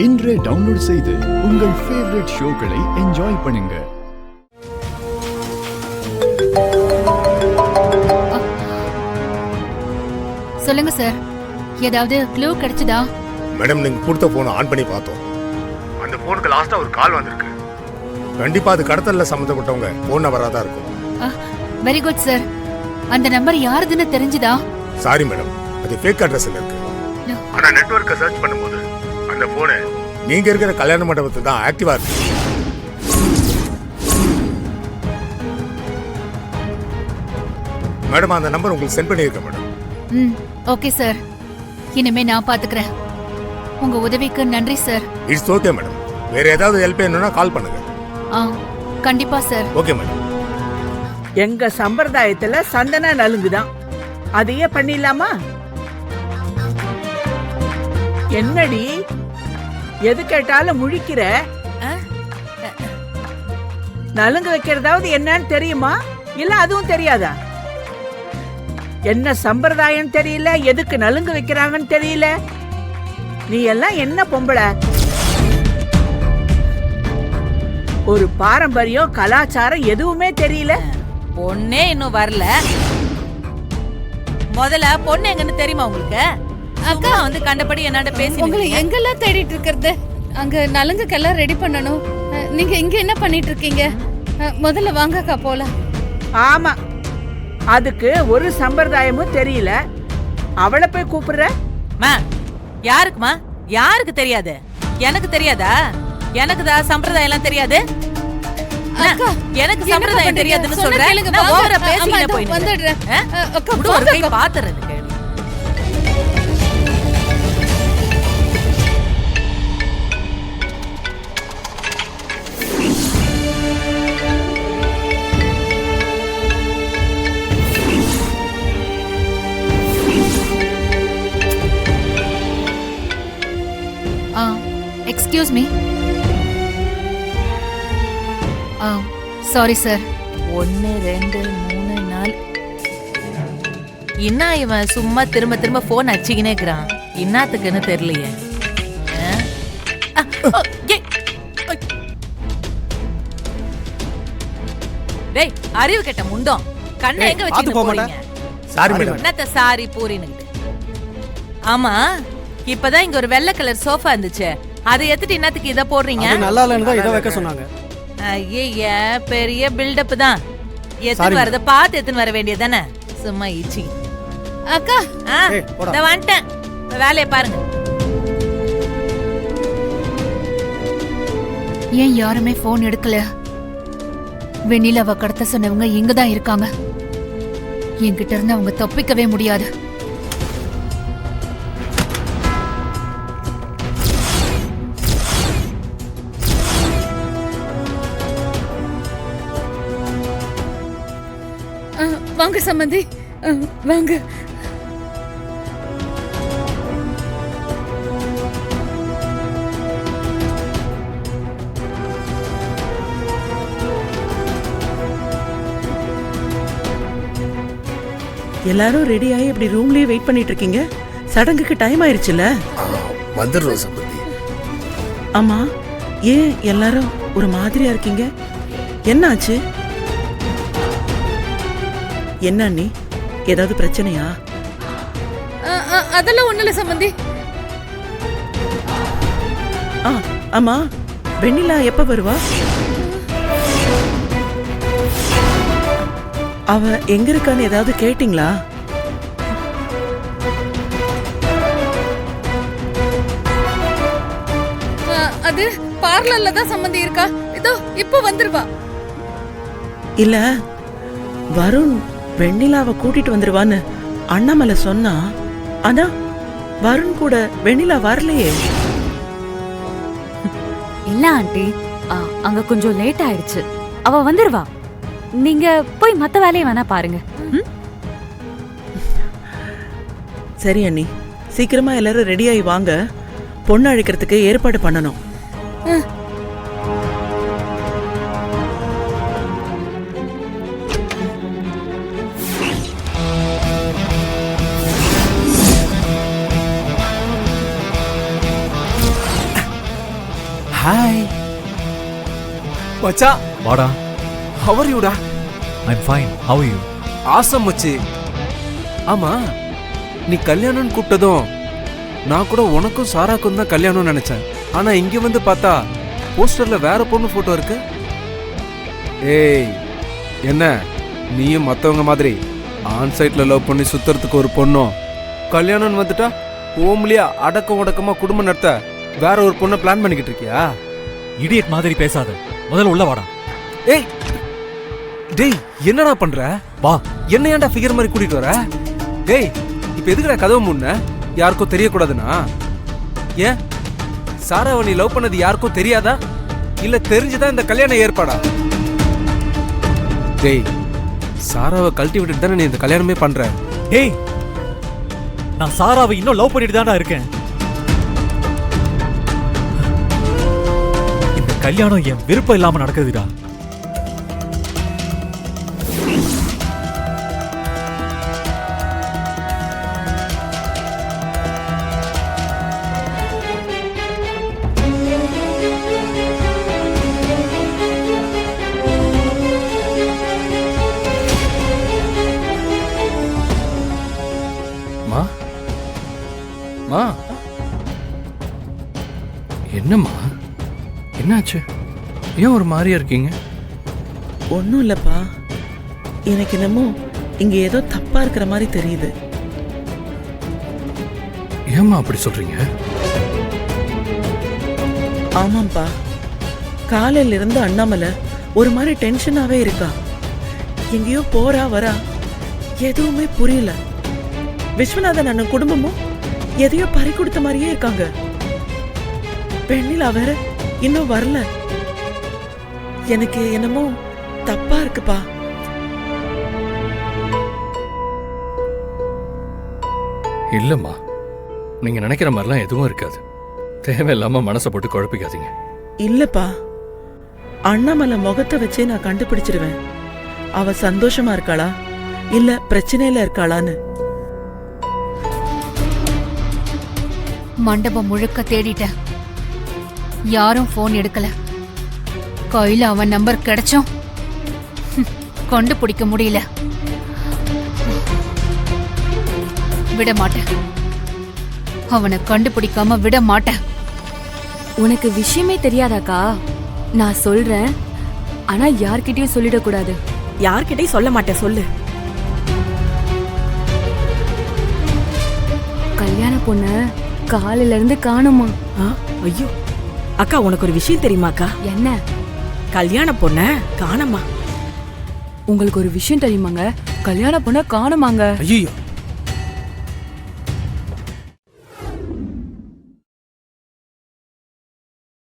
இன்றே டவுன்லோட் செய்து உங்கள் ஃபேவரட் ஷோக்களை என்ஜாய் பண்ணுங்க. சொல்லுங்க சார், ஏதாவது க்ளூ கிடைச்சதா? மேடம், நீங்க கொடுத்த போனை ஆன் பண்ணி பார்த்தோம். அந்த போனுக்கு லாஸ்டா ஒரு கால் வந்திருக்கு. கண்டிப்பா அது கடத்தல்ல சம்பந்தப்பட்டவங்க போன் நம்பரா தான் இருக்கும். Very good sir. அந்த நம்பர் யாருதுன்னு தெரிஞ்சுதா? சாரி மேடம், அது ஃபேக் அட்ரஸ்ல இருக்கு. ஆனா நெட்வொர்க்கை சர்ச் பண்ணும்போது அந்த போனை நீங்க இருக்கிற கல்யாண மண்டபத்துல தான் ஆக்டிவா இருக்கு. மேடம், அந்த நம்பர் உங்களுக்கு சென்ட் பண்ணியிருக்கேன் மேடம். ஓகே சார், இனிமே நான் பாத்துக்கிறேன். உங்க உதவிக்கு நன்றி சார். It's okay madam. வேற ஏதாவது ஹெல்ப் வேணும்னா கால் பண்ணுங்க. கண்டிப்பா சார். Okay madam. எங்க சம்பிரதாயத்துல சந்தன நலுங்குதான், அதையே பண்ணிடலாமா? என்னடி எது கேட்டாலும் முழிக்கிற? நலுங்கு வைக்கிறதாவது என்னன்னு தெரியுமா, இல்ல அதுவும் தெரியாதா? என்ன சம்பிரதாயம் தெரியல, எதுக்கு நலுங்கு வைக்கிறாங்கன்னு தெரியல. நீ எல்லாம் என்ன பொம்பளை? ஒரு பாரம்பரியம் கலாச்சாரம் எதுவுமே தெரியல. பொண்ணே இன்னும் வரல. முதல்ல பொண்ணு எங்கன்னு தெரியுமா உங்களுக்கு? அக்கா வந்து கண்டபடி என்னோட பேசி உங்களை எங்கெல்லாம் தேடிட்டு இருக்கிறது? அங்க நலுங்குக்கெல்லாம் ரெடி பண்ணணும். நீங்க இங்க என்ன பண்ணிட்டு இருக்கீங்க? முதல்ல வாங்க அக்கா போலாம். ஆமா, அதுக்கு ஒரு சம்பிரதாயமும் தெரியல. அவளை போய் கூப்பிடுற? யாருக்குமா? யாருக்கு தெரியாது? எனக்கு தெரியாதா? எனக்கு தான் சம்பிரதாயம் எல்லாம் தெரியாது. எனக்கு சம்பிரதாயம் தெரியாதுன்னு சொல்றேன். நான் ஓவரா பேசிட்டே போய் வந்துடுறேன். ஒரு கை பாத்துறது கேளு. Excuse me. Sorry sir. 1 2 3 4. என்ன இவன் சும்மா திரும்ப திரும்ப போன் அடிச்சுக்கினே இருக்கிறான்? என்னத்துக்குன்னு தெரியலையே. டேய், அறிவு கெட்ட முண்டம், கண்ணை எங்க வச்சுட்டு போறீங்க? Sorry madam. என்னத்த சாரி பூரின்னு? ஆமா, இப்பதான் இங்க ஒரு வெள்ளை கலர் சோஃபா இருந்துச்சு, அதை எடுத்துட்டு என்னத்துக்கு இத போடுறீங்க? நல்லா இல்லன்னு தான் இத வைக்க சொன்னாங்க. ஐயே, பெரிய பில்டப் தான். எத்தனை வரத பார்த்து எத்தனை வர வேண்டியதானே. சும்மா ஈச்சி. அக்கா இத வந்துட்டேன், வேலையை பாருங்க. ஏன் யாருமே போன் எடுக்கல? வெண்ணிலாவை கடத்த சொன்னவங்க இங்கதான் இருக்காங்க. என்கிட்ட இருந்து அவங்க தப்பிக்கவே முடியாது. வாங்க சம்பந்தி, வாங்க. எல்லாரும் ரெடி ஆகி இப்படி ரூம்லயே வெயிட் பண்ணிட்டு இருக்கீங்க. சடங்குக்கு டைம் ஆயிருச்சுல. வந்துடுறோம் சம்பந்தி. ஆமா, ஏன் எல்லாரும் ஒரு மாதிரியா இருக்கீங்க? என்ன ஆச்சு? என்ன நீ, ஏதாவது பிரச்சனையா? அதெல்லாம் ஒண்ணுல சம்பந்தி. ஆமா, வெண்ணிலா எப்ப வருவா? அவ எங்க இருக்கான்னு ஏதாவது கேட்டீங்களா? அது பார்லர்ல தான் சம்பந்தி இருக்கா. இதோ இப்ப வந்துருவா. இல்ல, வருண் வெண்ணிலாவை கூட்டிட்டு வந்துருவான்னு அண்ணாமலை சொன்னா. ஆனா வருண் கூட வெண்ணிலா வரலையே. இல்ல ஆண்டி, அங்க கொஞ்சம் லேட் ஆயிடுச்சு. அவ வந்துருவா. நீங்க போய் மத்த வேலையை வேணா பாருங்க. சரி அண்ணி, சீக்கிரமா எல்லாரும் ரெடி ஆகி வாங்க. பொண்ணு அழைக்கிறதுக்கு ஏற்பாடு பண்ணணும். ஹாய் மச்சான். வாடா. how are you டா? I'm fine. How are you? Awesome மச்சி. ஆமா, நீ கல்யாணம்னு கூப்பிட்டதும் நான் கூட உனக்கும் சாராக்கும் தான் கல்யாணம்னு நினைச்சேன். ஆனா இங்க வந்து பார்த்தா போஸ்டர்ல வேற பொண்ணு போட்டோ இருக்கு. ஏய், என்ன நீயும் மத்தவங்க மாதிரி ஆன் சைட்ல லவ் பண்ணி சுத்துறதுக்கு ஒரு பொண்ணும், கல்யாணம்னு வந்துட்டா ஹோம்லியா அடக்கம் உடக்கமா குடும்பம் நடத்த வேற ஒரு பொண்ணை பிளான் பண்ணிக்கிட்டு இருக்கியா? இடியட் மாதிரி பேசாத. முதல்ல உள்ள வாடா. ஏய் டேய், என்னடா பண்ற? வா. என்ன ஏன்டா ஃபிகர் மாதிரி கூட்டிட்டு வர? டேய், இப்ப எதுக்குடா கதவு முன்ன? யாருக்கும் தெரியக்கூடாதுன்னா? ஏன் சாராவை நீ லவ் பண்ணது யாருக்கும் தெரியாதா, இல்ல தெரிஞ்சுதான் இந்த கல்யாணம் ஏற்பாடா? டேய், சாராவை கழட்டி விட்டுட்டு தானே நீ இந்த கல்யாணமே பண்ற. டேய், நான் சாராவை இன்னும் லவ் பண்ணிட்டு தான்டா இருக்கேன். இந்த கல்யாணம் என் விருப்பம் இல்லாம நடக்குதுடா. மா, என்னம்மா, என்னாச்சு? ஏன் ஒரு மாதிரியா இருக்கீங்க? ஒன்றும் இல்லைப்பா, எனக்கு என்னமோ இங்க ஏதோ தப்பா இருக்கிற மாதிரி தெரியுது. ஏம்மா அப்படி சொல்றீங்க? ஆமாப்பா, காலையில இருந்து அண்ணாமலை ஒரு மாதிரி டென்ஷனாவே இருக்கா. எங்கேயோ போறா வரா, எதுவுமே புரியல. விஸ்வநாதன் அண்ணன் குடும்பமும் எதையோ பறி கொடுத்த மாதிரியே இருக்காங்க. வெண்ணிலா வேற இன்னும் வரல. எனக்கு என்னமோ தப்பா இருக்குப்பா. இல்லம்மா, நீங்க நினைக்கிற மாதிரிலாம் எதுவும் இருக்காது. தேவையில்லாம மனசை போட்டு குழப்பிக்காதீங்க. இல்லப்பா, அண்ணாமலை முகத்தை வச்சே நான் கண்டுபிடிச்சிருவேன் அவ சந்தோஷமா இருக்காளா இல்ல பிரச்சனையில இருக்காளான்னு. மண்டபம் முழுக்க தேடிட்டேன், யாரும் போன் எடுக்கல. கையில அவன் நம்பர் கிடைச்சோம், கண்டுபிடிக்க முடியல. விட மாட்டேன், அவனை கண்டுபிடிக்காம விட மாட்டேன். உனக்கு விஷயமே தெரியாதாக்கா? நான் சொல்றேன், ஆனா யார்கிட்டயும் சொல்லிடக்கூடாது. யார்கிட்டயும் சொல்ல மாட்டேன், சொல்லு. கல்யாண பொண்ணு காலையில இருந்து காணுமா? ஐயோ அக்கா, உனக்கு ஒரு விஷயம் தெரியுமாக்கா? என்ன? கல்யாண பொண்ண காணமா. உங்களுக்கு ஒரு விஷயம் தெரியுமாங்க? கல்யாண பொண்ண காணுமாங்க. ஐயோ,